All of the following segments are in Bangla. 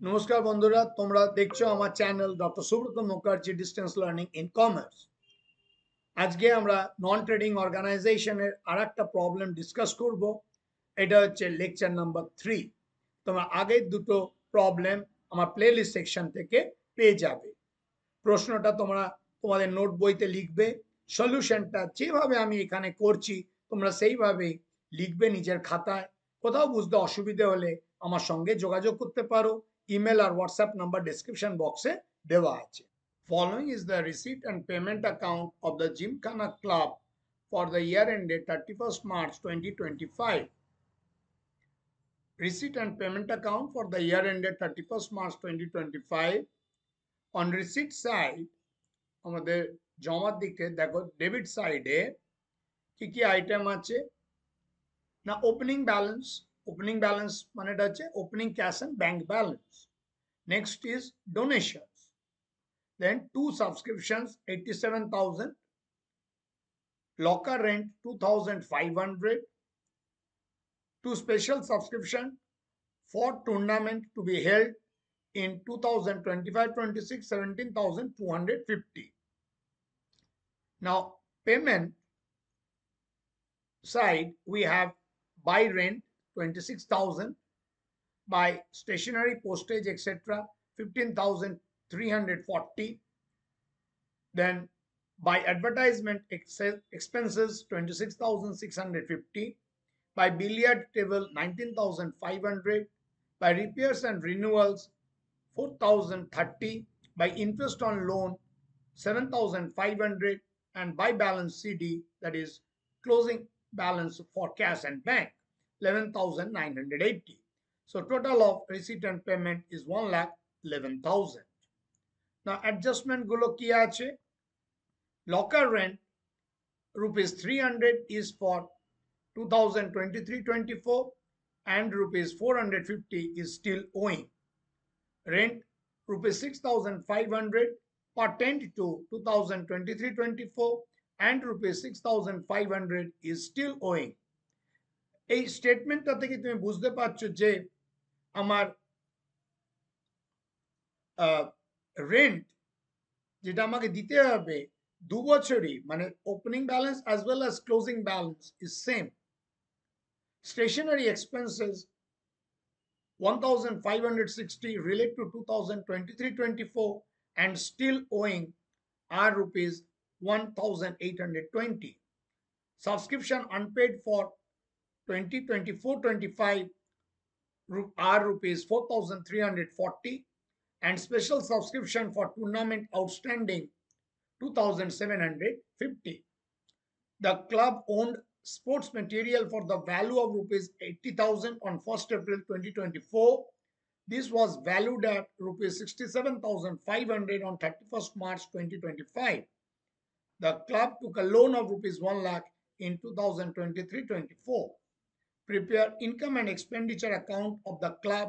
নমস্কার বন্ধুরা, তোমরা দেখছো আমার channel doctor Subrata Mukherjee distance learning in commerce. আজকে আমরা নন ট্রেডিং অর্গানাইজেশনের আরেকটা প্রবলেম ডিসকাস করব। এটা হচ্ছে লেকচার নাম্বার 3। তোমরা আগের দুটো প্রবলেম আমার প্লেলিস্ট সেকশন থেকে পেয়ে যাবে। প্রশ্নটা তোমরা তোমাদের নোট বইতে লিখবে, সলিউশনটা যেভাবে আমি এখানে করছি তোমরা সেইভাবেই লিখবে নিজের খাতায়। কোথাও বুঝতে অসুবিধে হলে আমার সঙ্গে যোগাযোগ করতে পারো। ইমেল আর হোয়াটসঅ্যাপ নাম্বার ডেসক্রিপশন বক্সে দেওয়া আছে। Following is the receipt and payment account of the Gymkhana Club for the year ended 31st March 2025. Receipt and payment account for the year ended 31st March 2025. On receipt side, আমাদের জমার দিকে দেখো ডেবিট সাইডে কি কি আইটেম আছে না, ওপেনিং ব্যালেন্স মানেটা হচ্ছে opening cash and bank balance. Next is donations, then to subscriptions 87,000, locker rent 2,500, two special subscription for tournament to be held in 2025-26 17,250. Now payment side we have by rent 26,000, by stationery, postage, etc. 15,340. Then by advertisement expenses 26,650. By billiard table 19,500. By repairs and renewals 4,030. By interest on loan 7,500. And by balance CD, that is closing balance for cash and bank, 11,980. So total of receipt and payment is 1,11,000. Now adjustment gulo ki ache? Locker rent rupees 300 is for 2023-24 and rupees 450 is still owing. Rent rupees 6,500 pertained to 2023-24 and rupees 6,500 is still owing. এই স্টেটমেন্টটা থেকে তুমি বুঝতে পারছো যে আমার রেন্ট যেটা আমাকে দিতে হবে 2 বছরই, মানে opening balance as well as closing balance is same. Stationery expenses 1,560 relate to 2023-24 and still owing are rupees 1,820. Subscription unpaid for 2024-25 are rupees 4,340, and special subscription for tournament outstanding 2,750. The club owned sports material for the value of rupees 80,000 on 1st April 2024. This was valued at rupees 67,500 on 31st March 2025. The club took a loan of rupees 1 lakh in 2023-24. Prepare income and expenditure account of the club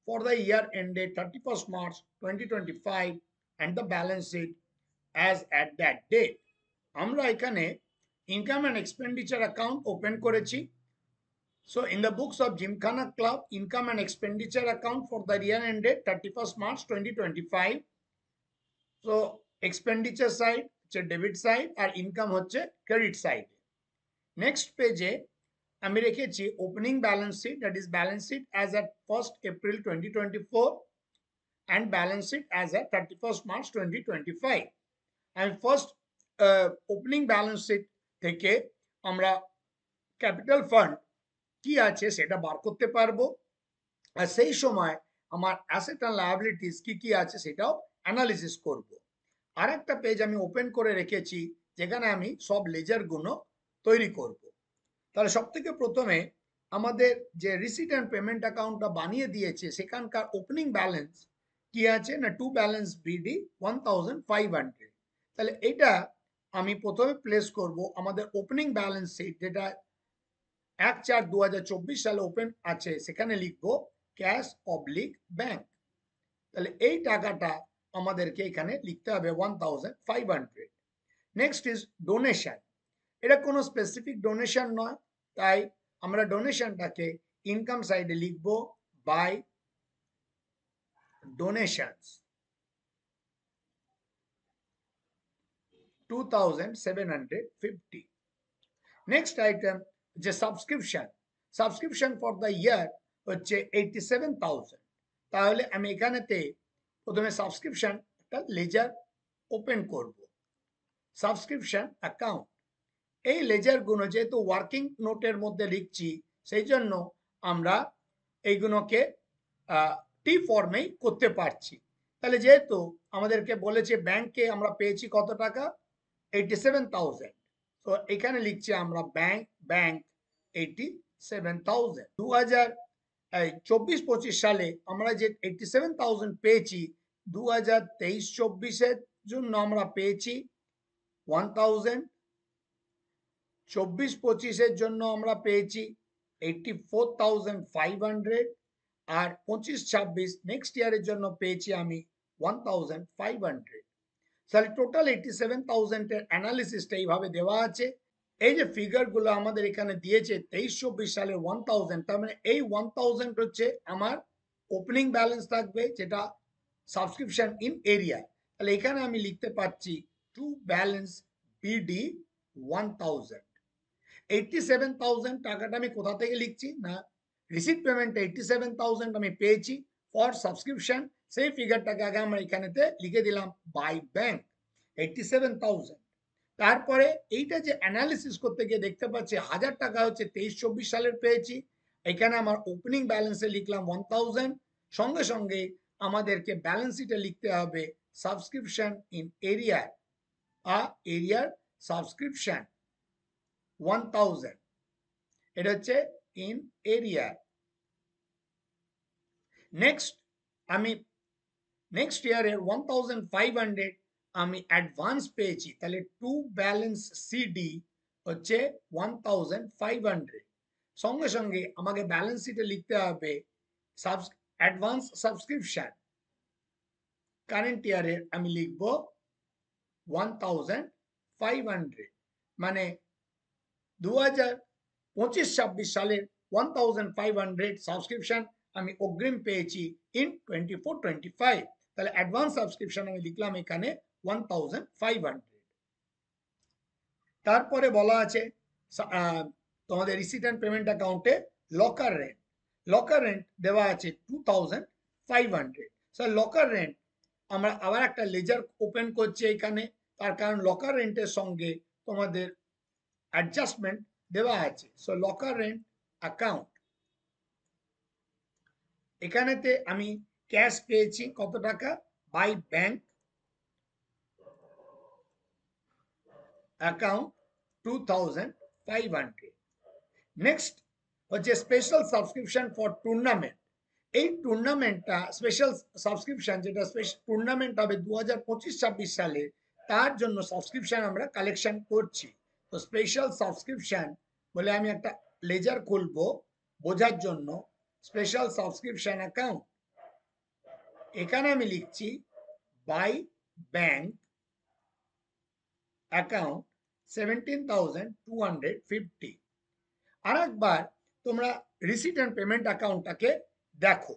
for the year ended 31st March 2025 and the balance sheet as at that date. আমরা এখানে income and expenditure account open করেছি। So in the books of Gymkhana Club, income and expenditure account for the year ended 31st March 2025. So expenditure side হচ্ছে ডেবিট সাইড আর ইনকাম হচ্ছে ক্রেডিট সাইড। নেক্সট পেজে আমি রেখেছি opening balance sheet, that is balance sheet as at 1st April 2024 and balance sheet as at 31st March 2025. And first opening balance sheet থেকে আমরা ক্যাপিটাল ফান্ড কি আছে সেটা বার করতে পারবো, আর সেই সময় আমার অ্যাসেট অ্যান্ড লায়াবিলিটিস কি কি আছে সেটাও অ্যানালিসিস করব। আর একটা পেজ আমি ওপেন করে রেখেছি যেখানে আমি সব লেজার গুলো তৈরি করব। তাহলে সব থেকে প্রথমে আমাদের যে রিসিট অ্যান্ড পেমেন্ট অ্যাকাউন্টটা বানিয়ে দিয়েছে সেখানকার ওপেনিং ব্যালেন্স কি আছে না, টু ব্যালেন্স বিডি 1,500। তাহলে এটা আমি প্রথমে প্লেস করব আমাদের ওপেনিং ব্যালেন্স শিট, যেটা 1/4/2024 সালে ওপেন আছে, সেখানে লিখবো ক্যাশ অবলিক ব্যাংক। তাহলে এই টাকাটা আমাদেরকে এখানে লিখতে হবে 1,500। Next is donation. এটা কোনো স্পেসিফিক ডোনেশন নয়, তাই আমরা ডোনেশনটাকে ইনকাম সাইডে লিখবো বাই ডোনেশনস 2750। নেক্সট আইটেম যে সাবস্ক্রিপশন ফর দ্য ইয়ার হচ্ছে 87,000। তাহলে আমি এখানেতে প্রথমে সাবস্ক্রিপশন একটা লেজার ওপেন করব, সাবস্ক্রিপশন অ্যাকাউন্ট। এই লেজারগুলো যেহেতু ওয়ার্কিং নোটের মধ্যে লিখছি, সেই জন্য আমরা এইগুলোকে টি ফর্মেই করতে পারছি। তাহলে যেহেতু আমাদেরকে বলেছে ব্যাংকে আমরা পেয়েছি কত টাকা, 87,000, তো এখানে লিখছি আমরা ব্যাংক 87,000। 2024-25 সালে আমরা যে 87,000 পেয়েছি, 2023-24 জন্য আমরা পেয়েছি 1,000, 24-25 জন্য আমরা পেয়েছি 84,500, আর 25-26 নেক্সট ইয়ারের জন্য পেয়েছি আমি 1,500। তাহলে টোটাল 87,000 এর অ্যানালিসিসটা এইভাবে দেওয়া আছে। এই যে ফিগারগুলো আমাদের এখানে দিয়েছে 23-24 সালে 1,000, তার মানে এই 1,000 হচ্ছে আমার ওপেনিং ব্যালেন্স থাকবে, যেটা সাবস্ক্রিপশন ইন এরিয়া। তাহলে এখানে আমি লিখতে পাচ্ছি টু ব্যালেন্স বিডি 1,000। 87,000 টাকাটা আমি কোথা থেকে লিখছি না, রিসিট পেমেন্ট 87,000 আমি পেয়েছি ফর সাবস্ক্রিপশন, সেই ফিগারটাকে আগে আমরা এখানেতে লিখে দিলাম বাই ব্যাংক 87,000। তারপরে এইটা যে অ্যানালিসিস করতে গিয়ে দেখতে পাচ্ছি 1,000 টাকা হচ্ছে 23-24 সালের পেয়েছি, এখানে আমার ওপেনিং ব্যালেন্সে লিখলাম 1,000, সঙ্গে সঙ্গে আমাদেরকে ব্যালেন্স শিটে লিখতে হবে সাবস্ক্রিপশন ইন এরিয়া, এরিয়ার সাবস্ক্রিপশন 1,000, এটা হচ্ছে ইন এরিয়া। নেক্সট আমি নেক্সট ইয়ারের 1,500 আমি অ্যাডভান্স পেয়েছি, তাহলে টু ব্যালেন্স সিডি হচ্ছে 1,500। সঙ্গে সঙ্গে আমাকে ব্যালেন্স শিটে লিখতে হবে অ্যাডভান্স সাবস্ক্রিপশন, কারেন্ট ইয়ারের আমি লিখব 1,500, মানে 2025-26 সালের 1,500 সাবস্ক্রিপশন আমি অগ্রিম পেয়েছি ইন 24-25। তাহলে অ্যাডভান্স সাবস্ক্রিপশন আমি লিখলাম এখানে 1,500। তারপরে বলা আছে তোমাদের রিসিট অ্যান্ড পেমেন্ট অ্যাকাউন্টে লকার রেন্ট দেওয়া আছে 2,500। স্যার লকার রেন্ট আমরা আবার একটা লেজার ওপেন করছি এখানে, তার কারণ লকার রেন্টের সঙ্গে তোমাদের অ্যাডজাস্টমেন্ট দেওয়া আছে। সো লকার রেন্ট অ্যাকাউন্ট, এখানেতে আমি ক্যাশ পেয়েছি কত টাকা, বাই ব্যাংক অ্যাকাউন্ট 2,500। নেক্সট হচ্ছে স্পেশাল সাবস্ক্রিপশন ফর টুর্নামেন্ট। এই টুর্নামেন্টটা স্পেশাল সাবস্ক্রিপশন, যেটা টুর্নামেন্ট হবে 2025-26 সালে, তার জন্য সাবস্ক্রিপশন আমরা কালেকশন করছি। তো স্পেশাল সাবস্ক্রিপশন বলে আমি একটা লেজার খুলবো বোঝার জন্য, স্পেশাল সাবস্ক্রিপশন অ্যাকাউন্ট, এখানে আমি লিখছি বাই ব্যাংক অ্যাকাউন্ট 17,250। আর একবার তোমরা রিসিট অ্যান্ড পেমেন্ট অ্যাকাউন্টটাকে দেখো,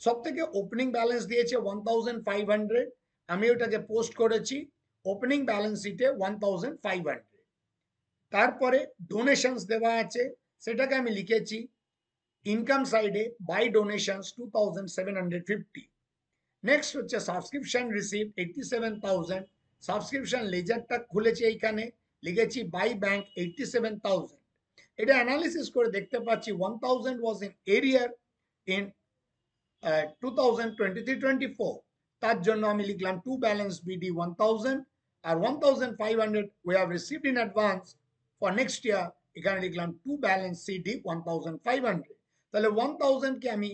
সব থেকে ওপেনিং ব্যালেন্স দিয়েছে 1,500, আমি ওটাকে পোস্ট করেছি ওপেনিং ব্যালেন্স শিটে 1,500। তারপরে ডোনেশনস দেওয়া আছে, সেটাকে আমি লিখেছি ইনকাম সাইডে বাই ডোনেশনস 2,750। নেক্সট হচ্ছে সাবস্ক্রিপশন রিসিভ 87,000, সাবস্ক্রিপশন লেজারটা খুলেছি, এইখানে লিখেছি বাই ব্যাংক 87,000। এটা অ্যানালিসিস করে দেখতে পাচ্ছি 1,000 ওয়াজ ইন এরিয়ার ইন 2023-24, তার জন্য আমি লিখলাম টু ব্যালেন্স বিডি 1,000, আর 1,500 we have received in advance for next year, এখানে লিখলাম টু ব্যালেন্স সিডি 1,500। তাহলে 1,000 কে আমি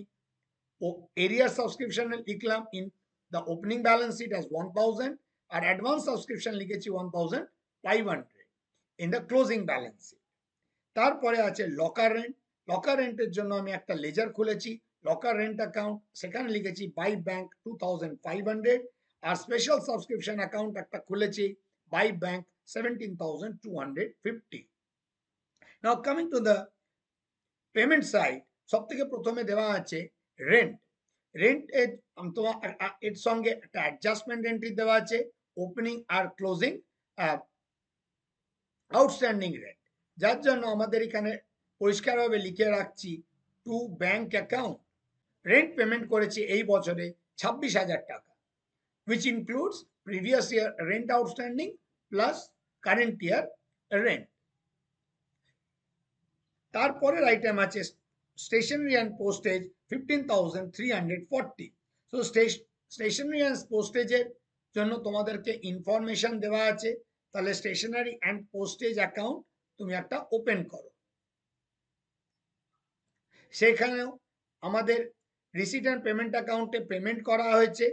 এরিয়া সাবস্ক্রিপশনে লিখলাম in the opening balance sheet as 1,000, আর অ্যাডভান্স সাবস্ক্রিপশন লিখেছি 1,500 in the closing balance sheet. তারপরে আছে লকার রেন্টের জন্য আমি একটা লেজার খুলেছি লকার রেন্ট অ্যাকাউন্ট, সেখানে লিখেছি বাই ব্যাংক 2,500, আর স্পেশাল সাবস্ক্রিপশন অ্যাকাউন্ট একটা খুলেছি by bank 17,250। Now coming to the payment side, সব থেকে প্রথমে দেওয়া আছে রেন্ট। রেন্ট এর তোমার এর সঙ্গে একটা অ্যাডজাস্টমেন্ট এন্ট্রি দেওয়া আছে, ওপেনিং আর ক্লোজিং আউটস্ট্যান্ডিং রেন্ট, যার জন্য আমাদের এখানে পরিষ্কারভাবে লিখে রাখছি two bank account rent payment করেছি এই বছরে 26,000 টাকা, which includes previous year rent outstanding plus current year rent. তারপরের আইটেম আছে stationery and postage 15,340। So stationery and পোস্টেজের জন্য তোমাদেরকে ইনফরমেশন দেওয়া আছে, তাহলে স্টেশনারি অ্যান্ড পোস্টেজ অ্যাকাউন্ট তুমি একটা ওপেন করো। সেখানেও আমাদের রিসিট অ্যান্ড পেমেন্ট অ্যাকাউন্টে পেমেন্ট করা হয়েছে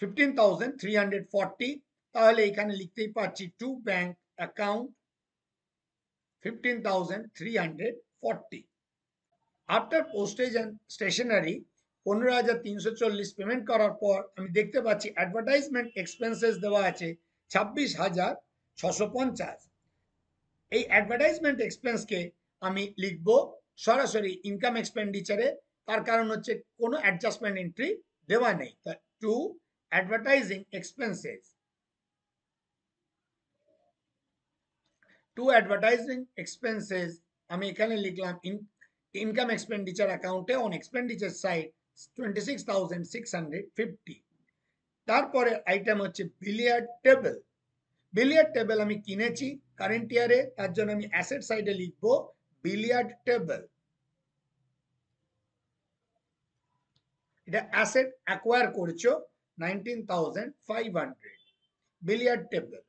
15,340, তাহলে এখানে লিখতেই পাচ্ছি to bank account 15,340। After postage and stationery 15,340 payment করার পর আমি দেখতে পাচ্ছি অ্যাডভার্টাইজমেন্ট এক্সপেন্সেস দেওয়া আছে 26,650। এই অ্যাডভার্টাইজমেন্ট এক্সপেন্সকে আমি লিখব সরাসরি ইনকাম এক্সপেন্ডিচারে, তার কারণ হচ্ছে কোনো অ্যাডজাস্টমেন্ট এন্ট্রি দেওয়া নেই। To advertising expenses, to advertising expenses আমি এখানে লিখলাম ইনকাম এক্সপেন্ডিচার অ্যাকাউন্টে অন এক্সপেন্ডিচার সাইড 26,650। তারপরে আইটেম হচ্ছে বিলিয়ার্ড টেবিল। বিলিয়ার্ড টেবিল আমি কিনেছি কারেন্ট ইয়ারে, তার জন্য আমি অ্যাসেট সাইডে লিখবো বিলিয়ার্ড টেবিল। এটা অ্যাসেট অ্যাকোয়ার করেছো 19,500 বিলিয়ার্ড টেবিল।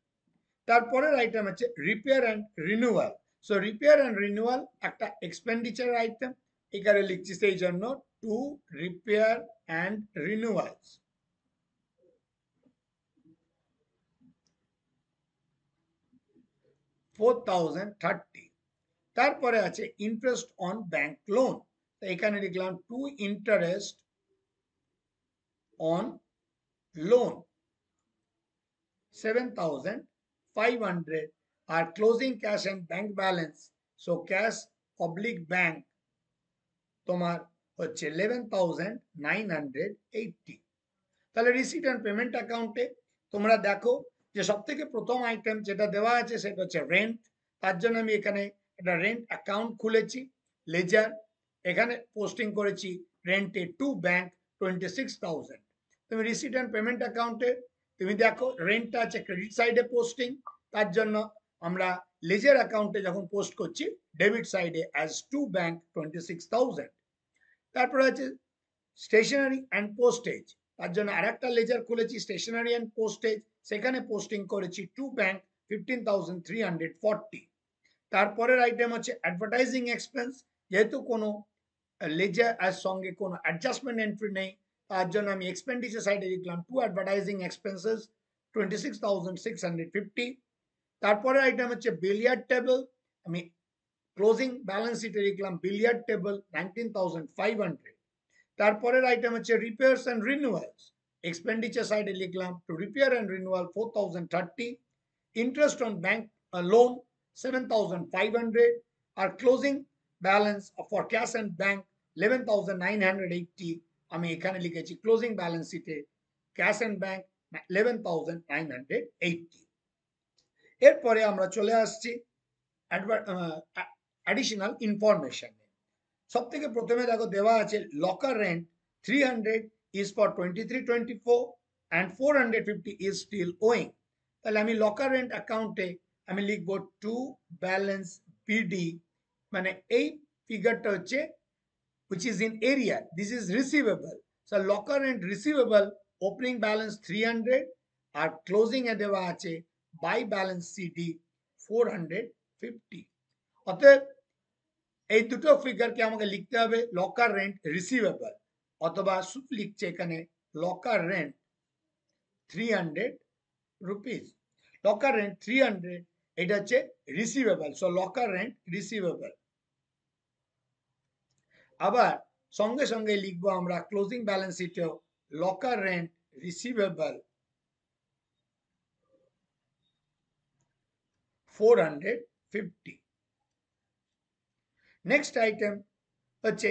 তারপরের আইটেম হচ্ছে repair and renewal. So repair and renewal একটা এক্সপেন্ডিচার আইটেম, এখানে লিখছি সেই জন্য টু রিপেয়ার অ্যান্ড রিনিউয়ালস 4,030। তারপরে আছে ইন্টারেস্ট অন ব্যাংক লোন, এখানে লিখলাম টু ইন্টারেস্ট অন লোন 7,500 আর closing cash and bank balance, so cash oblique bank তোমার হচ্ছে 11,980। তাহলে রিসিট অ্যান্ড পেমেন্ট অ্যাকাউন্টে তোমরা দেখো যে সব থেকে প্রথম আইটেম যেটা দেওয়া আছে সেটা হচ্ছে রেন্ট, তার জন্য আমি এখানে একটা রেন্ট অ্যাকাউন্ট খুলেছি লেজার, এখানে পোস্টিং করেছি রেন্টে টু ব্যাংক 26,000। তুমি রিসিট অ্যান্ড পেমেন্ট অ্যাকাউন্টে তুমি দেখো রেন্টটা আছে ক্রেডিট সাইডে পোস্টিং, তার জন্য আমরা লেজার অ্যাকাউন্টে যখন পোস্ট করছি ডেবিট সাইডে অ্যাজ টু ব্যাংক 26,000। তারপরে আছে স্টেশনারি অ্যান্ড পোস্টেজ, তার জন্য আরেকটা লেজার খুলেছি স্টেশনারি অ্যান্ড পোস্টেজ, সেখানে পোস্টিং করেছি টু ব্যাংক 15,340। তারপরের আইটেম হচ্ছে অ্যাডভার্টাইজিং এক্সপেন্স, যেহেতু কোনো লেজার আর সঙ্গে কোনো অ্যাডজাস্টমেন্ট এন্ট্রি নেই, তার জন্য আমি এক্সপেন্ডিচার সাইডে লিখলাম টু অ্যাডভার্টাইজিং এক্সপেন্সেস 26,650। তারপরের আইটেম হচ্ছে বিলিয়ার্ড টেবিল, আমি ক্লোজিং ব্যালেন্স শিটে লিখলাম বিলিয়ার্ড টেবিল 19,500। তারপরের আইটেম হচ্ছে রিপেয়ার্স অ্যান্ড রিনিউয়ালস, এক্সপেন্ডিচার সাইডে লিখলাম to repair and renewal 4,030, interest on bank loan 7,500 আর closing balance for cash and bank 11,980। আমি এখানে লিখেছি ক্লোজিং ব্যালেন্স শিটে ক্যাশ অ্যান্ড ব্যাংক 11,980। এরপরে আমরা চলে আসছি অ্যাডিশনাল ইনফরমেশন। সব থেকে প্রথমে দেখো দেওয়া আছে locker rent 300 is for 23-24 and 450 is still owing। তাহলে আমি লকার রেন্ট অ্যাকাউন্টে আমি লিখবো টু ব্যালেন্স পিডি, মানে এই ফিগারটা হচ্ছে which is in area, this is receivable, so locker rent receivable opening balance 300 R closing এ দেওয়া আছে বাই ব্যালেন্স সিডি 450। অতএব এই দুটো ফিগারকে আমাকে লিখতে হবে লকার রেন্ট রিসিভেবল, অথবা লিখছে এখানে locker rent 300 rupees, locker rent 300, এটা হচ্ছে receivable, so locker rent receivable. আবার সঙ্গে সঙ্গে লিখবো আমরা ক্লোজিং ব্যালেন্স শিটেও locker rent receivable 450। Next item হচ্ছে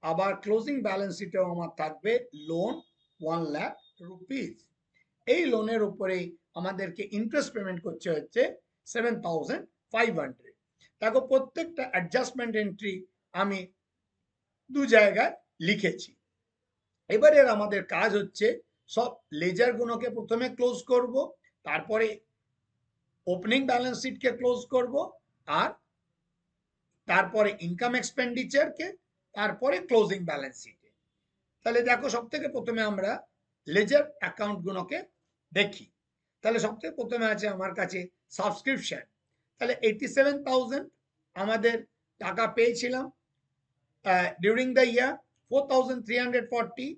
আবার ক্লোজিং ব্যালেন্স শিটেও আমার থাকবে লোন 1 লাখ রুপিস। এই লোনের উপরে আমাদেরকে ইন্টারেস্ট পেমেন্ট করতে হচ্ছে 7,500। দেখো প্রত্যেকটা অ্যাডজাস্টমেন্ট এন্ট্রি আমি দু জায়গায় লিখেছি। এবারে আমাদের কাজ হচ্ছে সব লেজার গুলোকে প্রথমে ক্লোজ করব, তারপরে ওপেনিং ব্যালেন্স শিটকে ক্লোজ করব, আর তারপরে ইনকাম এক্সপেন্ডিচারকে, তারপরে ক্লোজিং ব্যালেন্স শিটে। তাহলে দেখো সব থেকে প্রথমে আমরা লেজার অ্যাকাউন্ট গুলোকে দেখি। তাহলে সব থেকে প্রথমে আছে আমার কাছে সাবস্ক্রিপশন। তাহলে 87,000 আমাদের টাকা পেয়েছিলাম ডিউরিং দ্য ইয়ার। 4,340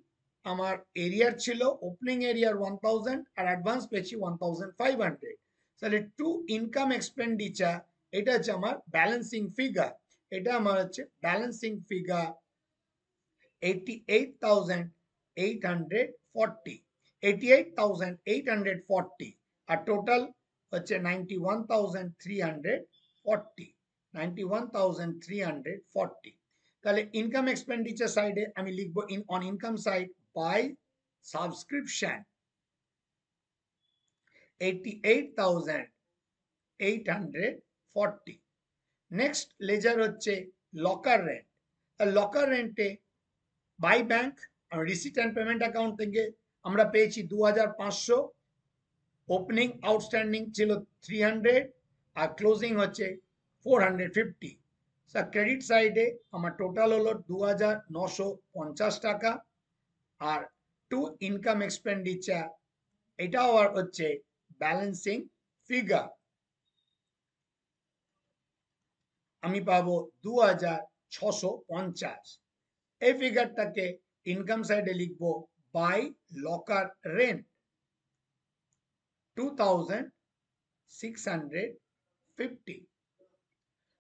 আমার এরিয়ার ছিল, ওপেনিং এরিয়ার 1,000, আর অ্যাডভান্স পেয়েছি 1,500। তাহলে টু ইনকাম এক্সপেন্ডিচার, এটা হচ্ছে আমার ব্যালেন্সিং ফিগার। এটা আমার হচ্ছে ব্যালেন্সিং ফিগার 88,840, 88,840, আর টোটাল হচ্ছে 91,340, 91,340। তাহলে ইনকাম এক্সপেন্ডিচার সাইডে আমি লিখবো on income side by subscription 88,840। Next ledger হচ্ছে লকার রেন্ট। লকার রেন্টে by bank receipt and payment account থেকে আমরা পেয়েছি 2,500, ওপেনিং আউটস্ট্যান্ডিং ছিল 300, আর ক্লোজিং হচ্ছে 450। স্যার ক্রেডিট সাইডে আমার টোটাল হলো 2,950 টাকা। আর টু ইনকাম এক্সপেন্ডিচার, এটাও আর হচ্ছে ব্যালেন্সিং ফিগার, আমি পাবো 2,650। এই ফিগারটাকে ইনকাম সাইডে লিখবো বাই লকার রেন্ট 2,650।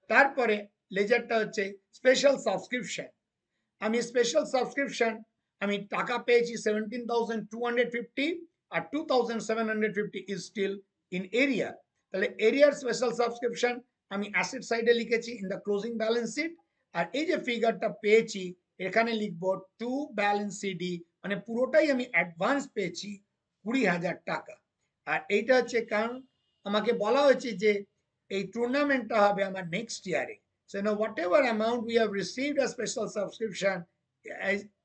তারপরে লেজারটা হচ্ছে স্পেশাল সাবস্ক্রিপশন। আমি স্পেশাল সাবস্ক্রিপশন আমি টাকা পেয়েছি 17,250, আর 2,750 ইজ স্টিল ইন এরিয়া। তাহলে এরিয়ার স্পেশাল সাবস্ক্রিপশন আমি অ্যাসেট সাইডে লিখেছি in the closing balance sheet. আর এই যে ফিগারটা পেয়েছি এখানে লিখবো টু ব্যালেন্স সিডি, মানে পুরোটাই আমি অ্যাডভান্স পেয়েছি 20,000 টাকা। আর এইটা হচ্ছে কারণ আমাকে বলা হয়েছে যে এই টুর্নামেন্টটা হবে আমার নেক্সট ইয়ারে। So now whatever amount we have received as special subscription,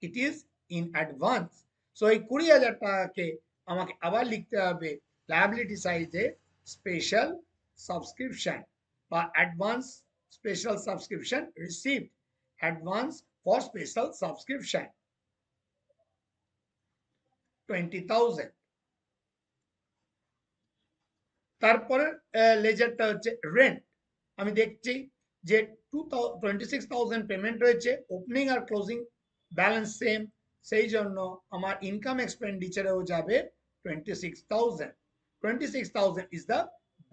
it is in advance. So এই 20,000 টাকাকে আমাকে আবার লিখতে হবে লায়াবিলিটি সাইডে স্পেশাল সাবস্ক্রিপশন বা advance special subscription received, advance for special subscription 20,000। তারপরে লেজারটা হচ্ছে রেন্ট। আমি দেখছি যে 26,000 পেমেন্ট হয়েছে, ওপেনিং আর ক্লোজিং ব্যালেন্স সেম, সেই জন্য আমার ইনকাম এক্সপেন্ডিচারেও যাবে 26,000। 26,000 ইজ দ্য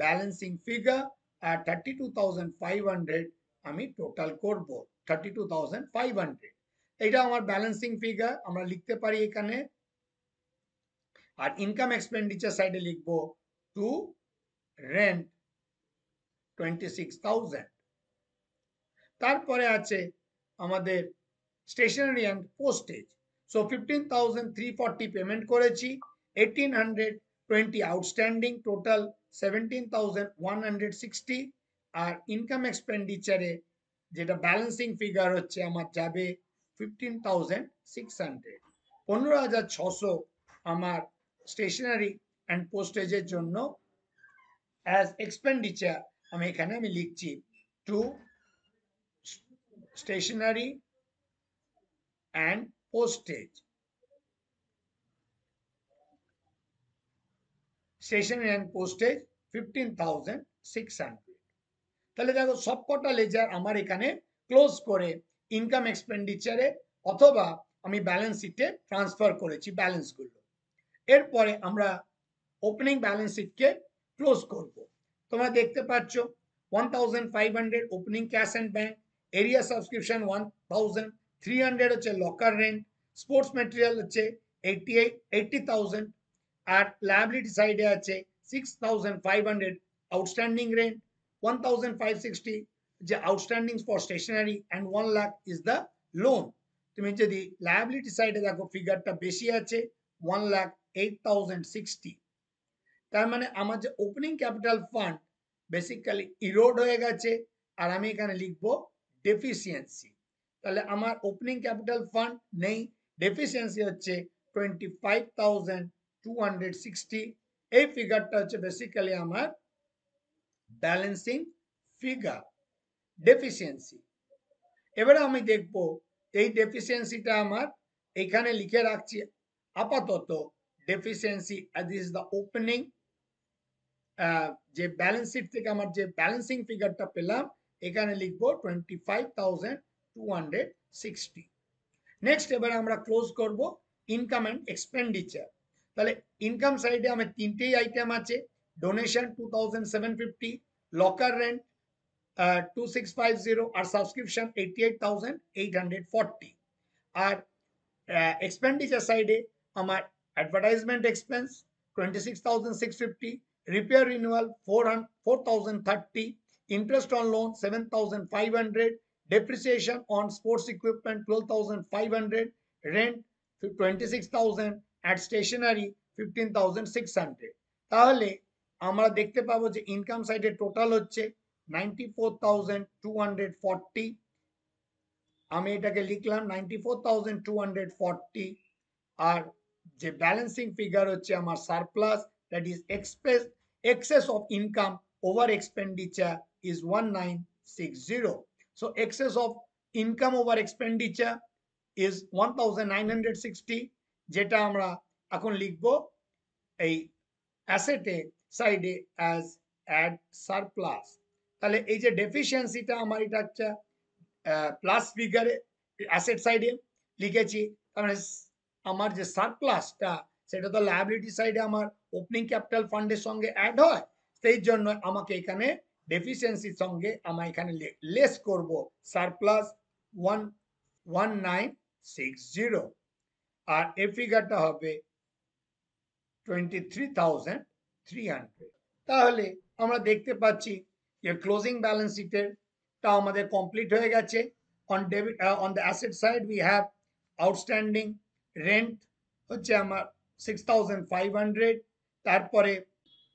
ব্যালেন্সিং ফিগার, আর 32,500 আমি টোটাল করব 32,500। এটা আমার ব্যালেন্সিং ফিগার আমরা লিখতে পারি এখানে। আর ইনকাম এক্সপেন্ডিচার সাইডে লিখবো টু রেন্ট 26,000। তারপরে আছে আমাদের stationery and postage. So 15,340 payment করেছি, 1,820 আউটস্ট্যান্ডিং, টোটাল 17,160। আর ইনকাম এক্সপেন্ডিচারে যেটা ব্যালেন্সিং ফিগার হচ্ছে আমার যাবে 15,600, 15,600 আমার স্টেশনারি অ্যান্ড পোস্টেজের জন্য অ্যাজ এক্সপেন্ডিচার আমি এখানে আমি লিখছি two stationery and postage, stationery and postage 15,600। তাহলে দেখো সবকটা লেজার আমার এখানে ক্লোজ করে ইনকাম এক্সপেন্ডিচারে অথবা আমি ব্যালেন্স শিটে ট্রান্সফার করেছি ব্যালেন্সগুলো। এরপরে আমরা ওপেনিং ব্যালেন্স শিটকে ক্লোজ করব। তোমরা দেখতে পাচ্ছ 1,500 opening cash and bank, area subscription 1,300 হচ্ছে লকার রেন্ট, স্পোর্টস ম্যাটেরিয়াল হচ্ছে 80,000, আর লায়াবিলিটি সাইডে আছে 6,500 আউটস্ট্যান্ডিং রেন্ট, 1,560 যে outstanding for stationery, and 1 lakh is the loan. তুমি যদি লায়াবিলিটি সাইডে দেখো ফিগারটা বেশি আছে 1,08,060, তার মানে আমার যে opening capital fund basically Erode হয়ে গেছে, আর আমি এখানে লিখবো ডেফিসিয়েন্সি। তাহলে আমার ওপেনিং ক্যাপিটাল ফান্ড নেই, ডেফিসিয়েন্সি হচ্ছে 25,260। এই ফিগারটা হচ্ছে বেসিক্যালি আমার ব্যালেন্সিং ফিগার ডেফিসিয়েন্সি। এবারে আমি দেখব এই ডেফিসিয়েন্সিটা আমার এখানে লিখে রাখছি আপাতত deficiency, this is the opening, যে ব্যালেন্স শিট থেকে আমার যে ব্যালেন্সিং ফিগারটা পেলাম এখানে লিখবো 25,260। নেক্সট এবারে আমরা ক্লোজ করব ইনকাম অ্যান্ড এক্সপেন্ডিচার। তাহলে ইনকাম সাইডে আমার তিনটেই আইটেম আছে, ডোনেশন 2,750, লকার রেন্ট 2650, আর সাবস্ক্রিপশন 88,840। আর এক্সপেন্ডিচার সাইডে আমার advertisement expense 26,650, repair renewal 4,030, interest on loan 7,500, depreciation on sports equipment 12,500, rent 26,000, and stationery 15,600। তাহলে আমরা দেখতে পাবো যে ইনকাম সাইডে টোটাল হচ্ছে 94,240। আমি এটাকে লিখলাম 94,240। আর যে ব্যালেন্সিং ফিগার হচ্ছে আমার surplus, that is excess of income over expenditure is 1960. So excess of income over expenditure is 1960, যেটা আমরা এখন লিখবো এই অ্যাসেটে সাইডে অ্যাজ অ্যাড সারপ্লাস। তাহলে এই যে ডেফিসিয়েন্সিটা আমার এটা একটা প্লাস ফিগারে অ্যাসেট সাইডে লিখেছি, কারণ আমার যে সারপ্লাসটা সেটা তো লায়াবিলিটি সাইডে আমার ওপেনিং ক্যাপিটাল ফান্ডের সঙ্গে অ্যাড হয়, সেই জন্য আমাকে এখানে ডেফিসিয়েন্সির সঙ্গে আমার এখানে লেস করব সারপ্লাস 1960, আর এই ফিগারটা হবে 23,300। তাহলে আমরা দেখতে পাচ্ছি যে ক্লোজিং ব্যালেন্স শিটের টা আমাদের কমপ্লিট হয়ে গেছে। On debit on the asset side we have outstanding rent হচ্ছে আমার 6,500, তারপরে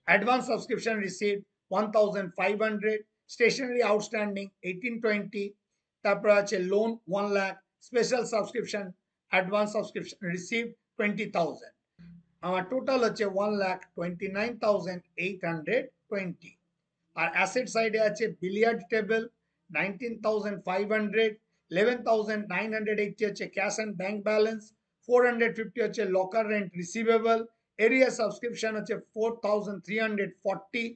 advance subscription received 1,500, stationery outstanding 1820, তারপর আছে loan 1 lakh, special subscription advance subscription received 20,000। আমার টোটাল হচ্ছে 1,29,820। আর অ্যাসেট সাইডে আছে বিলিয়ার্ড টেবিল 19,500, 11,980 হচ্ছে ক্যাশ অ্যান্ড ব্যাংক ব্যালেন্স, 450 হচ্ছে locker rent receivable, area subscription হচ্ছে 4,340,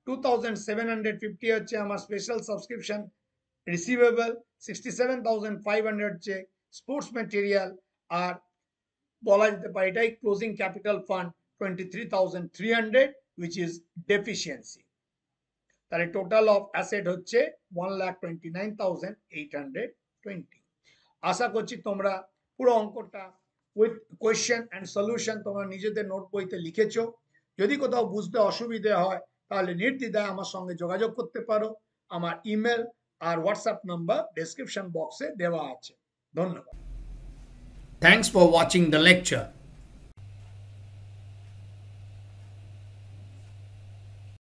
2,750 হচ্ছে আমার স্পেশাল সাবস্ক্রিপশন রিসিভেবল, 67,500 হচ্ছে স্পোর্টস ম্যাটেরিয়াল, আর বলা যেতে পারে এটাই closing capital fund 23,300 which is deficiency। তাহলে টোটাল অফ অ্যাসেট হচ্ছে 1,29,820। আশা করছি তোমরা পুরো অঙ্কটা উইথ কোয়েশ্চেন অ্যান্ড সলিউশন তোমরা নিজেদের নোট বইতে লিখেছো। যদি কোথাও বুঝতে অসুবিধে হয় তাহলে নির্দ্বিধায় আমার সঙ্গে যোগাযোগ করতে পারো। আমার ইমেল আর হোয়াটসঅ্যাপ নাম্বার ডেসক্রিপশন বক্সে দেওয়া আছে। ধন্যবাদ। Thanks for watching the lecture.